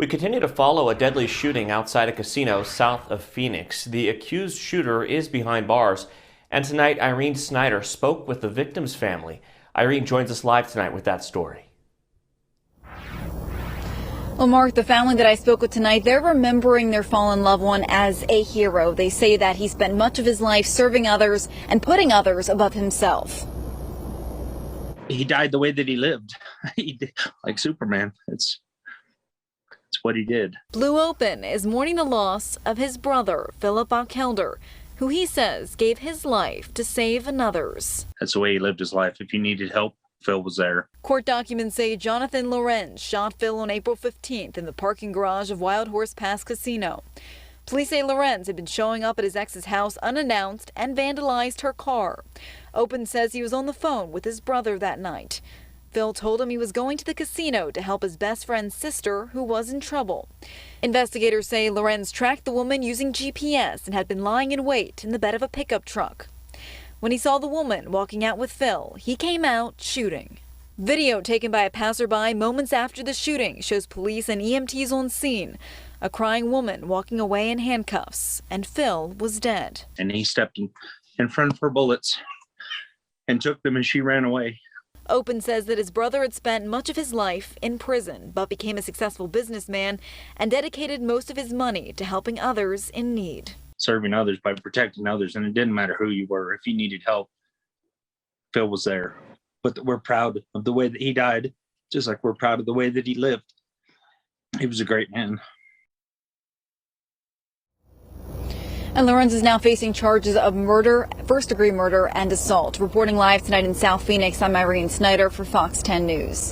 We continue to follow a deadly shooting outside a casino south of Phoenix. The accused shooter is behind bars, and tonight Irene Snyder spoke with the victim's family. Irene joins us live tonight with that story. Well, Mark, the family that I spoke with tonight, they're remembering their fallen loved one as a hero. They say that he spent much of his life serving others and putting others above himself. He died the way that he lived. He did, like Superman. It's what he did. Blue Open is mourning the loss of his brother, Phillip Bachelder, who he says gave his life to save another's. That's the way he lived his life. If you needed help, Phil was there. Court documents say Jonathan Lorenz shot Phil on April 15th in the parking garage of Wild Horse Pass Casino. Police say Lorenz had been showing up at his ex's house unannounced and vandalized her car. Open says he was on the phone with his brother that night. Phil told him he was going to the casino to help his best friend's sister, who was in trouble. Investigators say Lorenz tracked the woman using GPS and had been lying in wait in the bed of a pickup truck. When he saw the woman walking out with Phil, he came out shooting. Video taken by a passerby moments after the shooting shows police and EMTs on scene. A crying woman walking away in handcuffs, and Phil was dead. And he stepped in front of her bullets and took them, and she ran away. Open says that his brother had spent much of his life in prison, but became a successful businessman and dedicated most of his money to helping others in need. Serving others by protecting others, and it didn't matter who you were. If you needed help, Phil was there. But we're proud of the way that he died, just like we're proud of the way that he lived. He was a great man. And Lorenz is now facing charges of murder, first-degree murder, and assault. Reporting live tonight in South Phoenix, I'm Irene Snyder for Fox 10 News.